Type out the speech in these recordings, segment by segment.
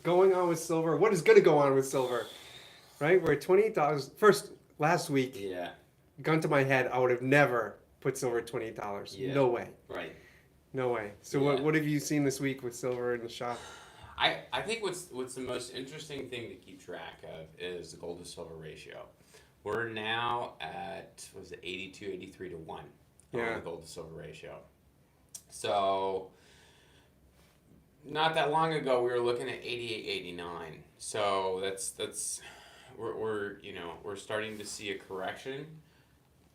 going on with silver? What is going to go on with silver? Right? We're at $28. First, last week, Yeah. gun to my head, I would have never put silver at $28. Yeah. No way. Right. No way. So Yeah. what have you seen this week with silver in the shop? I think what's the most interesting thing to keep track of is the gold to silver ratio. We're now at, was it 82, 83 to 1 on Yeah. the gold to silver ratio. So not that long ago we were looking at 88, 89. So that's we're starting to see a correction.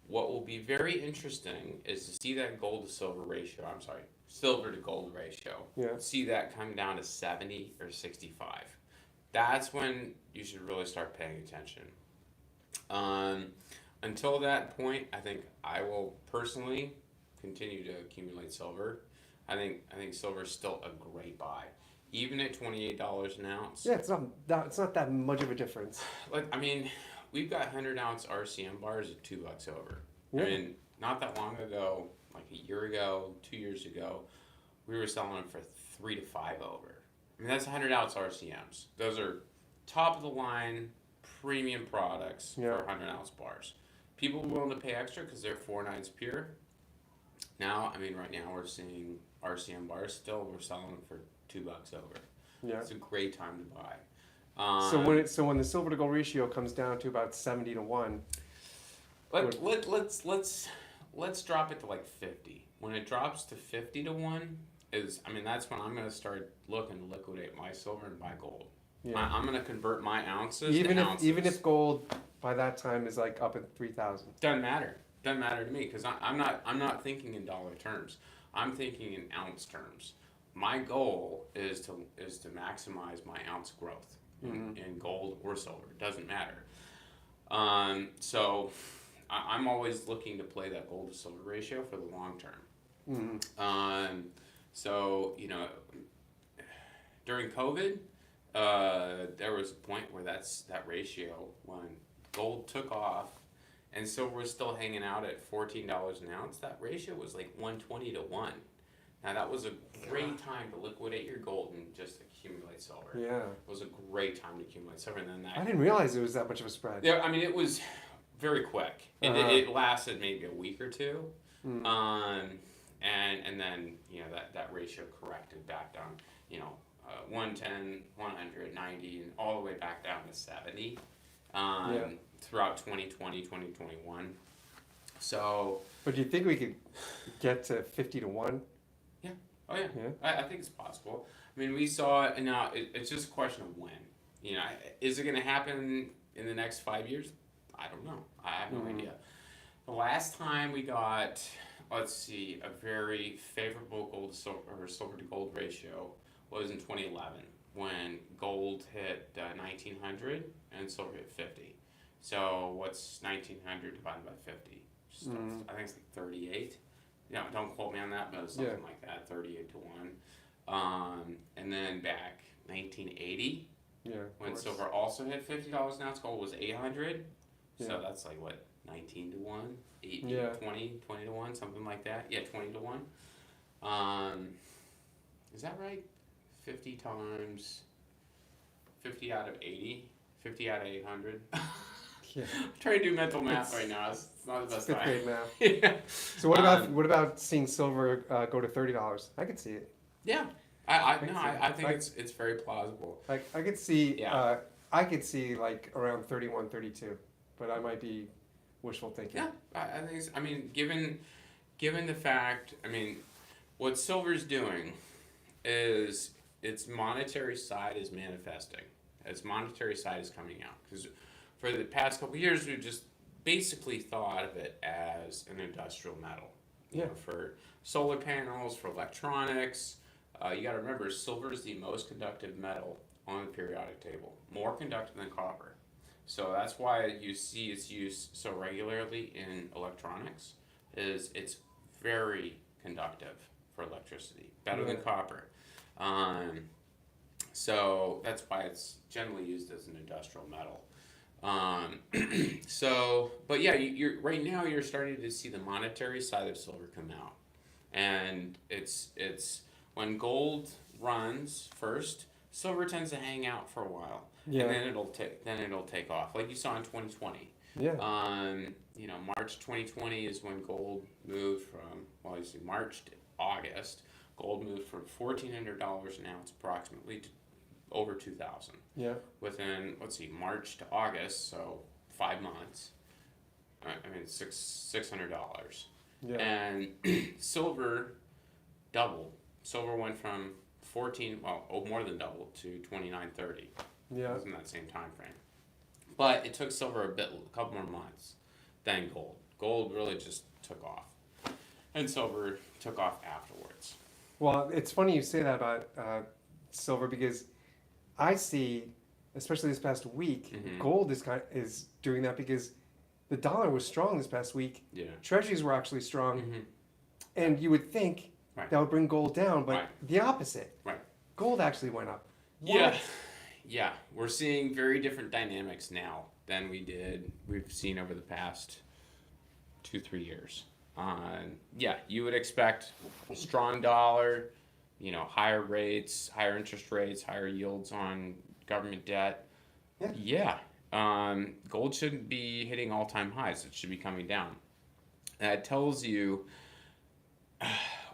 What will be very interesting is to see that gold to silver ratio. I'm sorry, silver to gold ratio. Yeah. See that come down to 70 or 65. That's when you should really start paying attention. Until that point, I think I will personally continue to accumulate silver. I think silver is still a great buy, even at $28 an ounce. Yeah, it's not that much of a difference. Like, I mean, we've got 100-ounce RCM bars at $2 over. Yeah. I mean, not that long ago, like a year ago, 2 years ago, we were selling them for 3 to 5 over. I mean, that's 100-ounce RCMs. Those are top of the line, premium products Yeah. for 100-ounce bars. People are willing to pay extra because they're 4/9 pure. Now, I mean, right now we're seeing RCM bars still. We're selling them for $2 over. Yeah. It's a great time to buy. So when the silver to gold ratio comes down to about 70 to 1, let's drop it to like 50. When it drops to 50 to 1, that's when I'm going to start looking to liquidate my silver and buy gold. yeah. I'm going to convert my ounces even to if ounces. even if gold by that time is like up at 3,000. Doesn't matter to me because I'm not thinking in dollar terms. I'm thinking in ounce terms. My goal is to maximize my ounce growth in gold or silver. It doesn't matter. So I'm always looking to play that gold to silver ratio for the long term. So during COVID, there was a point where that ratio, when gold took off and silver was still hanging out at $14 an ounce, that ratio was like 120 to 1. Now that was a great time to liquidate your gold and just accumulate silver. Yeah. It was a great time to accumulate silver, and then that. I didn't realize it was that much of a spread. Yeah, I mean it was very quick. It lasted maybe a week or two, and then that ratio corrected back down. 110, 100, 90, and all the way back down to 70 throughout 2020, 2021. So. But do you think we could get to 50 to 1? Yeah. Oh, yeah. Yeah. I think it's possible. I mean, we saw it, and now it's just a question of when. Is it going to happen in the next 5 years? I don't know. I have no idea. The last time we got, a very favorable gold to silver or silver to gold ratio was in 2011 when gold hit 1,900 and silver hit 50. So what's 1,900 divided by 50? I think it's like 38. Don't quote me on that, but it's something like that, 38 to 1. And then back 1980, when silver also hit $50 an ounce, gold was 800. So that's like what, 19 to 1, 20 to 1, something like that. Yeah, 20 to 1. Is that right? 50 times 50 out of 80, 50 out of 800. Yeah. I'm trying to do mental math right now. It's not the best Fifth time. grade math. Yeah. So what about seeing silver go to $30? I could see it. Yeah. I think it's very plausible. I could see. Yeah. I could see like around 31, 32, but I might be wishful thinking. Yeah. I think. Given the fact. What silver's doing is its monetary side is manifesting. Its monetary side is coming out because for the past couple of years we've just basically thought of it as an industrial metal. For solar panels, for electronics. You got to remember, silver is the most conductive metal on the periodic table, more conductive than copper. So that's why you see its use so regularly in electronics. It's very conductive for electricity, better than copper. So that's why it's generally used as an industrial metal. But yeah, you're right now you're starting to see the monetary side of silver come out, and it's when gold runs first, Silver tends to hang out for a while, Yeah. and then it'll take off, like you saw in 2020. Yeah. March 2020 is when gold moved from, well, you see, March to August. Gold moved from $1,400 an ounce approximately to over 2,000. Yeah. Within, let's see, March to August, so 5 months. $600. Yeah. And silver doubled. Silver went from 14, more than doubled to 29.30. Yeah. It was in that same time frame. But it took silver a couple more months than gold. Gold really just took off, and silver took off afterwards. Well, it's funny you say that about silver because I see, especially this past week, gold is doing that because the dollar was strong this past week. Yeah. Treasuries were actually strong, and you would think that would bring gold down, but the opposite. Right. Gold actually went up. What? Yeah. Yeah. We're seeing very different dynamics now than we've seen over the past 2-3 years. You would expect a strong dollar, higher rates, higher interest rates, higher yields on government debt. Yeah. Gold shouldn't be hitting all-time highs. It should be coming down. That tells you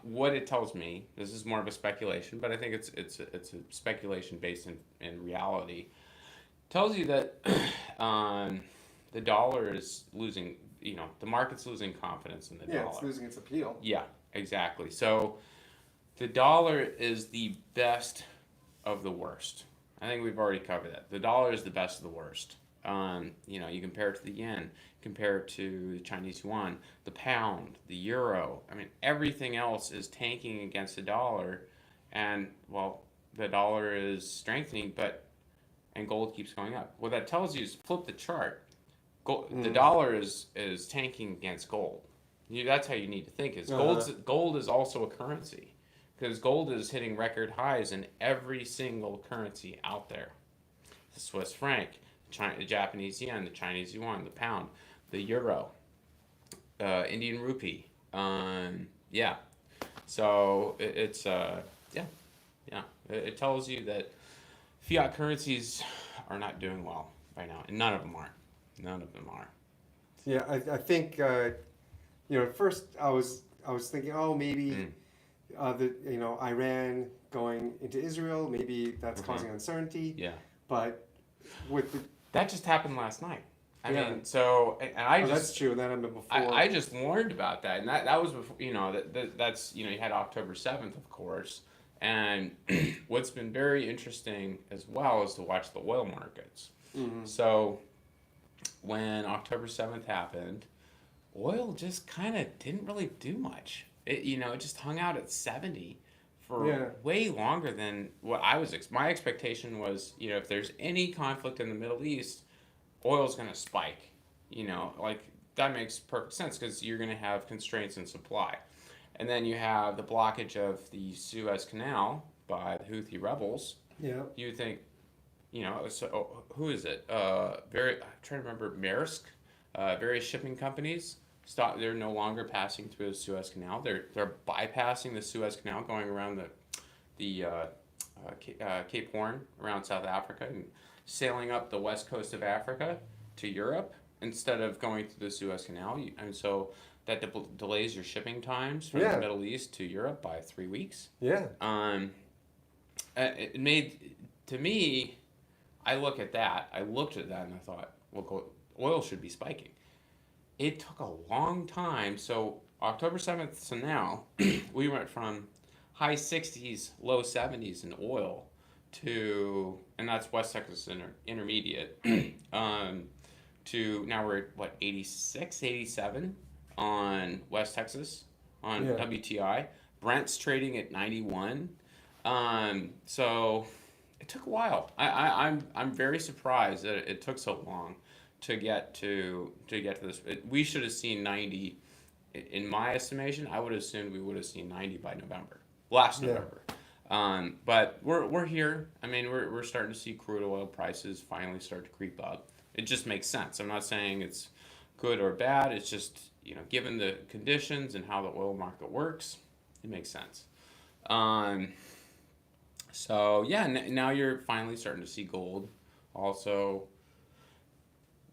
what it tells me. This is more of a speculation, but I think it's a speculation based in reality. It tells you that the dollar is losing. The market's losing confidence in the dollar. Yeah, it's losing its appeal. Yeah, exactly. So the dollar is the best of the worst. I think we've already covered that. The dollar is the best of the worst. You compare it to the yen, compare it to the Chinese yuan, the pound, the euro. Everything else is tanking against the dollar, and the dollar is strengthening, and gold keeps going up. What that tells you is flip the chart. The dollar is tanking against gold. That's how you need to think. Gold is also a currency, because gold is hitting record highs in every single currency out there. The Swiss franc, the Japanese yen, the Chinese yuan, the pound, the euro, Indian rupee. So it tells you that fiat currencies are not doing well right now, and none of them are. None of them are. Yeah, I think at first I was thinking, maybe Iran going into Israel, maybe that's causing uncertainty. Yeah. But that just happened last night. That's true. That happened before. I just warned about that, and that was before. That's you had October 7th, of course, and what's been very interesting as well is to watch the oil markets. So when October 7th happened, oil just kind of didn't really do much. It just hung out at 70 for way longer than what I was. My expectation was, if there's any conflict in the Middle East, oil's going to spike. That makes perfect sense because you're going to have constraints in supply. And then you have the blockage of the Suez Canal by the Houthi rebels. Yeah. You think, so who is it? I'm trying to remember, Maersk, various shipping companies. They're no longer passing through the Suez Canal. They're bypassing the Suez Canal, going around the Cape Horn around South Africa and sailing up the west coast of Africa to Europe instead of going through the Suez Canal. And so that delays your shipping times from the Middle East to Europe by 3 weeks. Yeah. It made, to me, I looked at that and I thought, oil should be spiking. It took a long time. So October 7th to now, we went from high 60s, low 70s in oil and that's West Texas Intermediate, to now we're at 86, 87 on West Texas on WTI. Brent's trading at 91. So it took a while. I'm very surprised that it took so long to get to this. We should have seen 90. In my estimation, I would have assumed we would have seen 90 by last November. But we're here. We're starting to see crude oil prices finally start to creep up. It just makes sense. I'm not saying it's good or bad. It's just, given the conditions and how the oil market works, it makes sense. So yeah, now you're finally starting to see gold also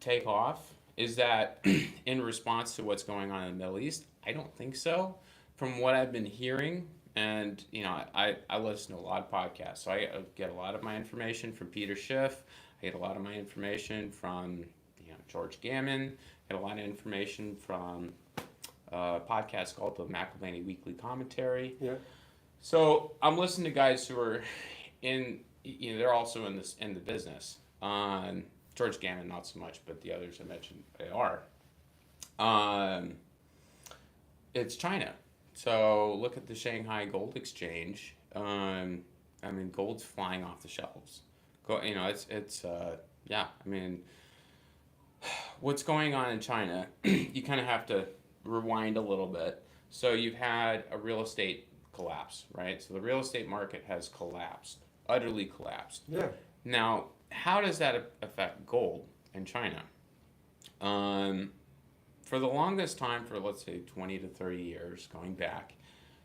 take off. Is that in response to what's going on in the Middle East? I don't think so. From what I've been hearing, and I listen to a lot of podcasts, so I get a lot of my information from Peter Schiff. I get a lot of my information from George Gammon. I get a lot of information from a podcast called the McElvaney Weekly Commentary. Yeah. So I'm listening to guys who are they're also in the business. George Gammon, not so much, but the others I mentioned, they are. It's China. So look at the Shanghai Gold Exchange. Gold's flying off the shelves. What's going on in China? You kind of have to rewind a little bit. So you've had a real estate collapse, right? So the real estate market has collapsed, utterly collapsed. Yeah. Now, how does that affect gold in China? For the longest time, for let's say 20 to 30 years going back,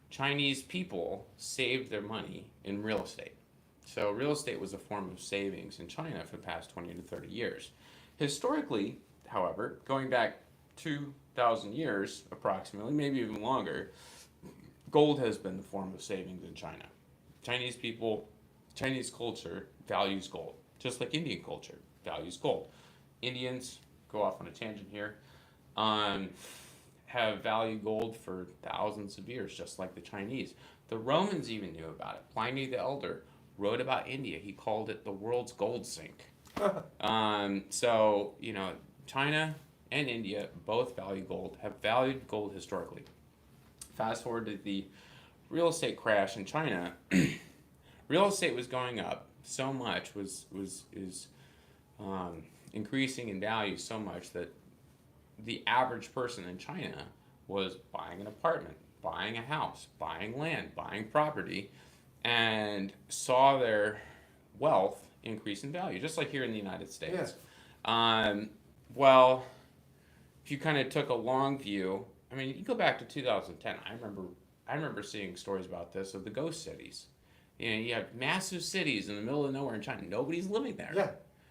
Chinese people saved their money in real estate. So real estate was a form of savings in China for the past 20 to 30 years. Historically, however, going back 2,000 years approximately, maybe even longer, gold has been the form of savings in China. Chinese people, Chinese culture values gold, just like Indian culture values gold. Indians, go off on a tangent here, have valued gold for thousands of years, just like the Chinese. The Romans even knew about it. Pliny the Elder wrote about India. He called it the world's gold sink. China and India both value gold, have valued gold historically. Fast forward to the real estate crash in China. Real estate was going up so much, was increasing in value so much that the average person in China was buying an apartment, buying a house, buying land, buying property, and saw their wealth increase in value, just like here in the United States. Yeah. If you kind of took a long view, you go back to 2010. I remember seeing stories about this of the ghost cities. You have massive cities in the middle of nowhere in China. Nobody's living there. Yeah.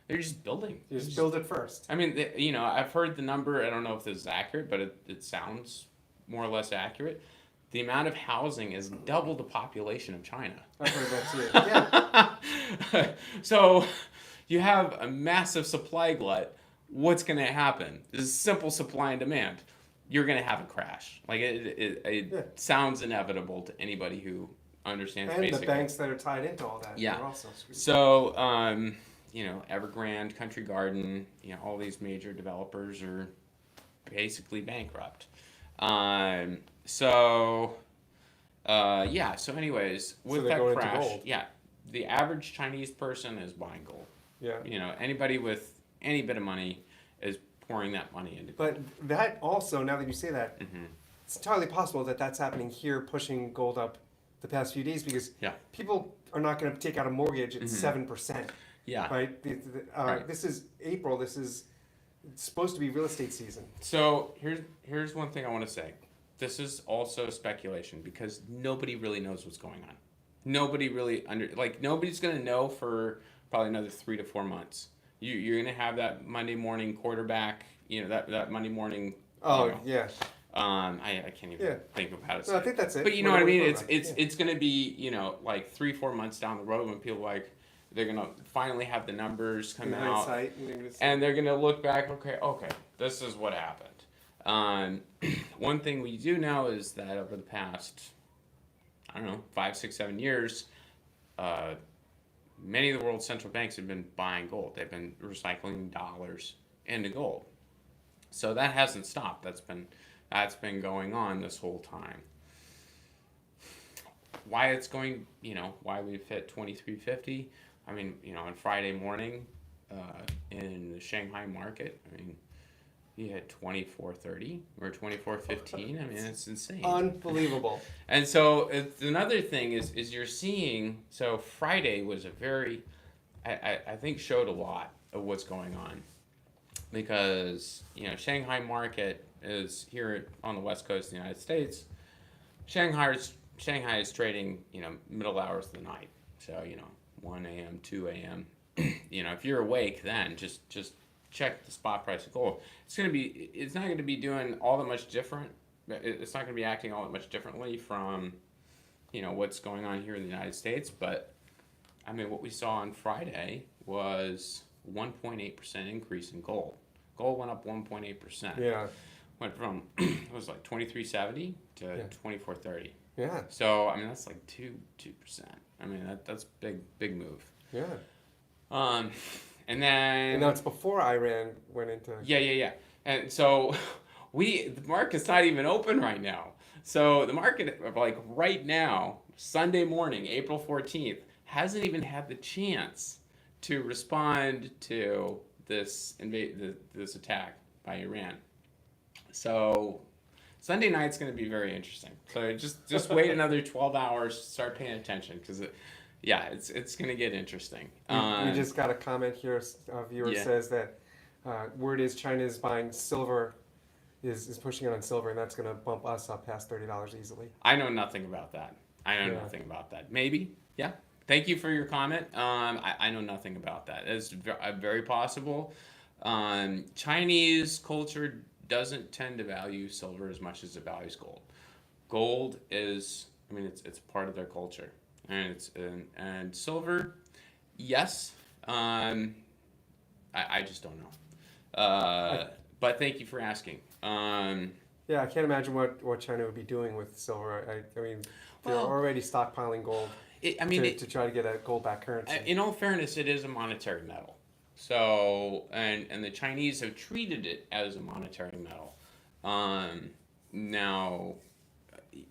They're just building. You just build it first. I've heard the number. I don't know if this is accurate, but it sounds more or less accurate. The amount of housing is double the population of China. I've heard that too. Yeah. So you have a massive supply glut. What's going to happen? This is simple supply and demand. You're going to have a crash. Like it sounds inevitable to anybody who understands and basic. The banks that are tied into all that. Yeah. Are also screwed. So, Evergrande, Country Garden, all these major developers are basically bankrupt. So anyways, with that crash, the average Chinese person is buying gold. Yeah. Anybody with any bit of money is pouring that money into gold. But that also, now that you say that, it's entirely possible that that's happening here, pushing gold up the past few days, because people are not going to take out a mortgage at 7%. Yeah. Right? Right. This is April. This is supposed to be real estate season. So here's one thing I want to say. This is also speculation because nobody really knows what's going on. Nobody really nobody's going to know for probably another 3 to 4 months. You're going to have that Monday morning quarterback, that Monday morning. Yeah. I can't even think of how to say it. I think that's it. But you know what I mean? It's going to be, 3-4 months down the road when people they're going to finally have the numbers come out. And they're going to look back, okay, this is what happened. One thing we do know is that over the past, 5, 6, 7 years, many of the world's central banks have been buying gold. They've been recycling dollars into gold. So that hasn't stopped. That's been going on this whole time. Why it's going, why we've hit 2350. On Friday morning, in the Shanghai market, you had 2430 or 2415. It's insane. Unbelievable. And so another thing is you're seeing. So Friday was a very, I think, showed a lot of what's going on, because Shanghai market is here on the west coast of the United States. Shanghai is trading middle hours of the night. So 1 a.m., 2 a.m. If you're awake, then just check the spot price of gold. It's not gonna be doing all that much different. It's not gonna be acting all that much differently from what's going on here in the United States. But I mean, what we saw on Friday was 1.8% increase in gold. Gold went up 1.8%. Yeah. Went from it was like 2370 to 2430. Yeah. So I mean that's like 2%. I mean that's big move. Yeah. And then And that's before Iran went into. yeah. And so the market's not even open right now. So the market, like right now, Sunday morning, April 14th, hasn't even had the chance to respond to this attack by Iran. So Sunday night's going to be very interesting. So just wait another 12 hours, start paying attention, because it's going to get interesting. We just got a comment here. A viewer says that word is China is buying silver, is pushing it on silver, and that's going to bump us up past $30 easily. I know nothing about that. Nothing about that. Maybe, yeah. Thank you for your comment. I know nothing about that. It's very possible. Chinese culture doesn't tend to value silver as much as it values gold. Gold is, it's part of their culture, and silver, yes. I just don't know. But thank you for asking. Yeah, I can't imagine what China would be doing with silver. I mean, they're already stockpiling gold to try to get a gold-backed currency. In all fairness, it is a monetary metal. So, and the Chinese have treated it as a monetary metal. Now,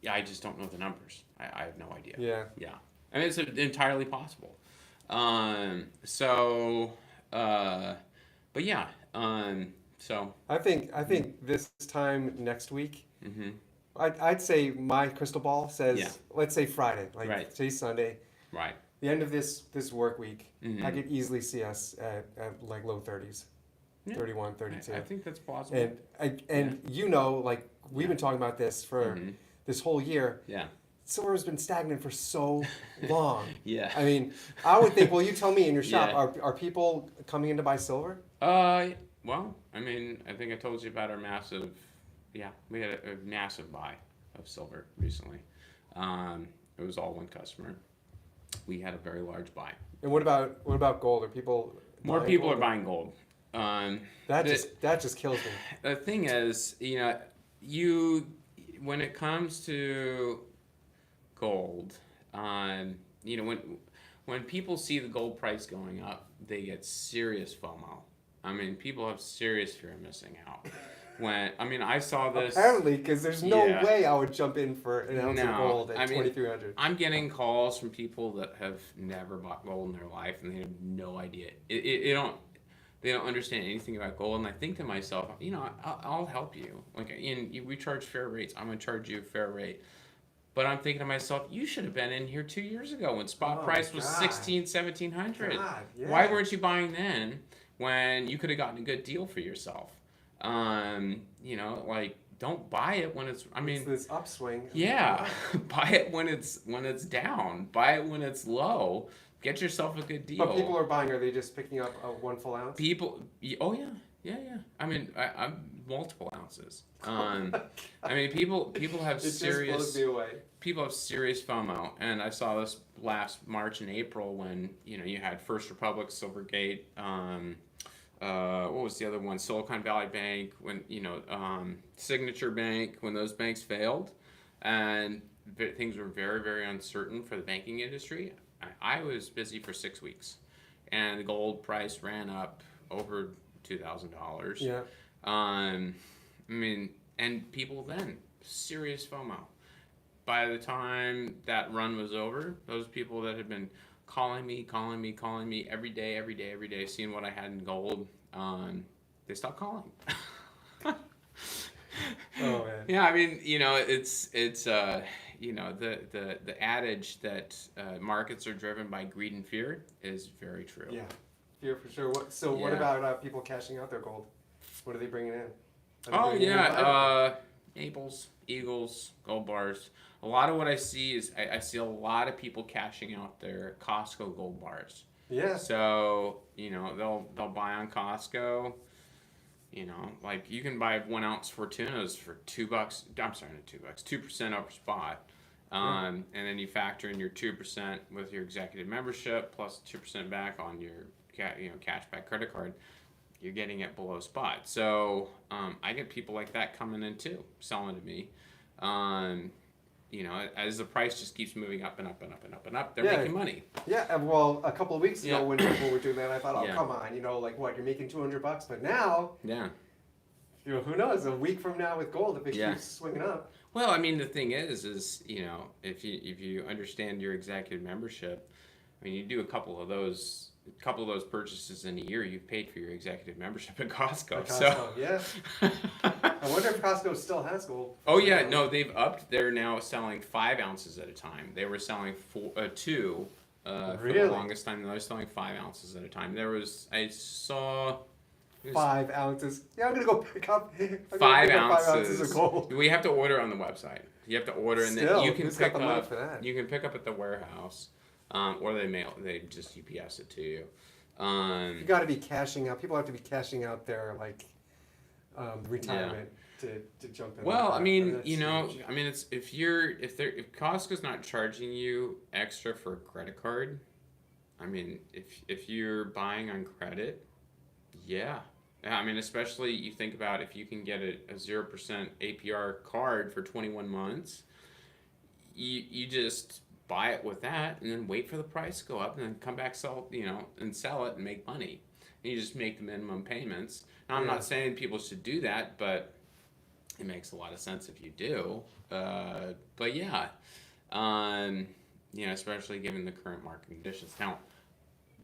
I just don't know the numbers. I have no idea. Yeah. I mean, it's entirely possible. But yeah. So I think this time next week, mm-hmm. I'd say my crystal ball says, let's say Friday, like today's Sunday. Right. The end of this work week, mm-hmm. I could easily see us at like low 30s, 31, 32. I think that's possible. And like we've been talking about this for mm-hmm. this whole year. Yeah. Silver has been stagnant for so long. Yeah. I mean, I would think, well, you tell me in your shop, are people coming in to buy silver? Well, I mean, I think I told you about our massive, we had a massive buy of silver recently. It was all one customer. We had a very large buy. And what about gold? Are people more people are buying gold? That just kills me. The thing is, when it comes to gold, when people see the gold price going up, they get serious FOMO. I mean, people have serious fear of missing out. I saw this. Apparently, because there's no way I would jump in for an ounce of gold at 2,300. I'm getting calls from people that have never bought gold in their life, and they have no idea. They don't understand anything about gold. And I think to myself, I'll help you. We charge fair rates. I'm gonna charge you a fair rate. But I'm thinking to myself, you should have been in here 2 years ago when spot price was $1,700. Why weren't you buying then when you could have gotten a good deal for yourself? Don't buy it when it's. It's this upswing. Yeah, buy it when it's down. Buy it when it's low. Get yourself a good deal. But people are buying. Are they just picking up a 1 full ounce? People. Oh yeah. I'm multiple ounces. People have serious. Just blows me away. People have serious FOMO, and I saw this last March and April when you had First Republic, Silvergate. What was the other one? Silicon Valley Bank. When Signature Bank. When those banks failed, and things were very, very uncertain for the banking industry. I was busy for 6 weeks, and the gold price ran up over $2,000. Yeah. And people then serious FOMO. By the time that run was over, those people that had been calling me every day, seeing what I had in gold, they stopped calling. Oh man. Yeah, it's the adage that markets are driven by greed and fear is very true. Yeah, fear for sure. What about people cashing out their gold? What are they bringing in? Maples, Eagles, gold bars. A lot of what I see is I see a lot of people cashing out their Costco gold bars. Yeah. So, they'll buy on Costco. Like you can buy 1 ounce Fortunas for $2. I'm sorry, not $2, 2% over spot. And then you factor in your 2% with your executive membership plus 2% back on your cashback credit card. You're getting it below spot. So I get people like that coming in too, selling to me. As the price just keeps moving up and up and up and up and up, they're making money. Yeah, well, a couple of weeks ago when people were doing that, I thought, oh, Yeah. come on, like what, you're making $200? But now, who knows, a week from now with gold, if it keeps swinging up. Well, I mean, the thing is, if you understand your executive membership, I mean, you do a couple of those purchases in a year, you've paid for your executive membership at Costco. Yeah. I wonder if Costco still has gold. Oh yeah, no, they've upped. They're now selling 5 ounces at a time. They were selling 2 for the longest time. They were selling 5 ounces at a time. I saw 5 ounces. Yeah, I'm gonna go pick up 5 ounces. 5 ounces of gold. We have to order on the website. You have to order, and then you can pick up. For that? You can pick up at the warehouse, or they just UPS it to you. You got to be cashing out. People have to be cashing out their retirement to jump in. Well, I mean, it's if Costco's not charging you extra for a credit card, I mean, if you're buying on credit, yeah. I mean, especially you think about if you can get a 0% APR card for 21 months, you just buy it with that and then wait for the price to go up and then come back sell it and make money. And you just make the minimum payments. Now, I'm not saying people should do that, but it makes a lot of sense if you do. But yeah, especially given the current market conditions. Now,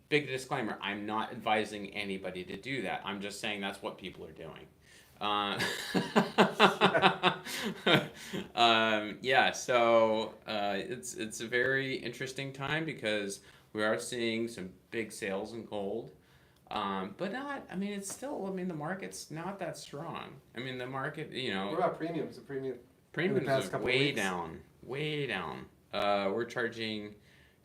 big disclaimer, I'm not advising anybody to do that. I'm just saying that's what people are doing. So it's a very interesting time because we are seeing some big sales in gold. But it's still, the market's not that strong. I mean, the market, What about premiums? Premiums are way down. We're charging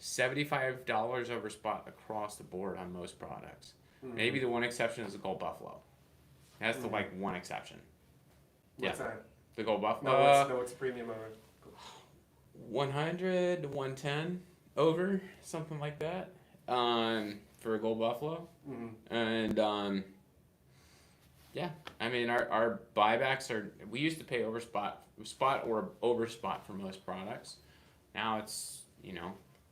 $75 over spot across the board on most products. Mm-hmm. Maybe the one exception is the Gold Buffalo. That's the one exception. What's that? The Gold Buffalo. What's the premium over? 100 to 110 over, something like that. For a Gold Buffalo. Mm-hmm. And our buybacks we used to pay over spot or over spot for most products. Now it's,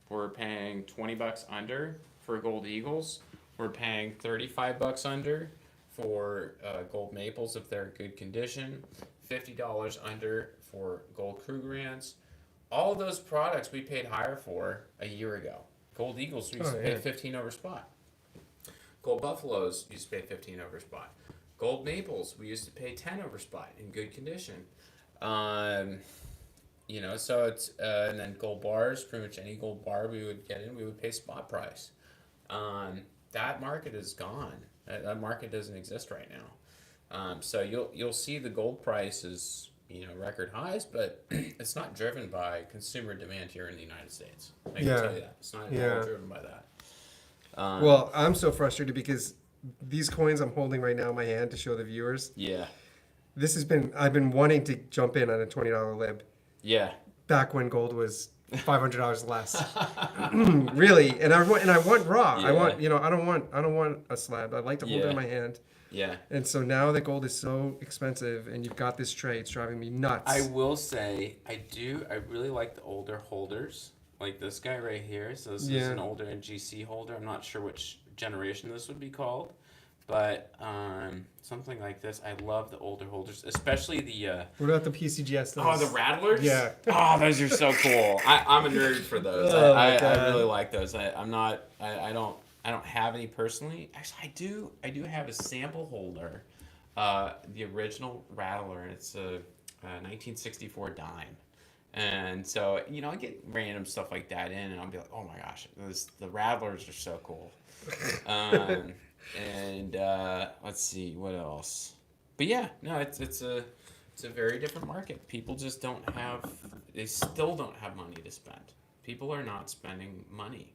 we're paying $20 under for Gold Eagles. We're paying $35 under for Gold Maples if they're in good condition. $50 under for Gold Krugerrands. All of those products we paid higher for a year ago. Gold Eagles we used to pay 15 over spot. Gold Buffaloes used to pay 15 over spot. Gold Maples we used to pay 10 over spot in good condition. So it's and then gold bars, pretty much any gold bar we would get in, we would pay spot price. That market is gone. That market doesn't exist right now. So you'll see the gold price is record highs, but it's not driven by consumer demand here in the United States. I can tell you that it's not at all driven by that. Well, I'm so frustrated because these coins I'm holding right now in my hand to show the viewers. Yeah. I've been wanting to jump in on a $20 lib. Yeah. Back when gold was $500 less. Really, and I want raw. Yeah. I want I don't want a slab. I like to hold it in my hand. Yeah. And so now that gold is so expensive and you've got this trade, it's driving me nuts. I will say I really like the older holders. Like this guy right here. So this is an older NGC holder. I'm not sure which generation this would be called. But something like this, I love the older holders, especially the. What about the PCGS? Oh, the rattlers. Yeah. Oh, those are so cool. I'm a nerd for those. I really like those. I don't have any personally. Actually, I do have a sample holder, the original rattler, and it's a 1964 dime. And so I get random stuff like that in, and I'll be like, oh my gosh, the rattlers are so cool. And let's see what else. But yeah, no, it's a it's a very different market. People just they still don't have money to spend. People are not spending money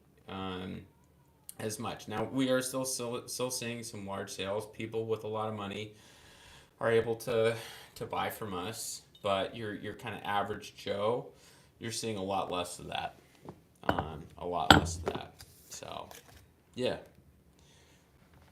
as much. Now, we are still seeing some large sales. People with a lot of money are able to buy from us, but your kind of average Joe, you're seeing a lot less of that. A lot less of that. So, yeah.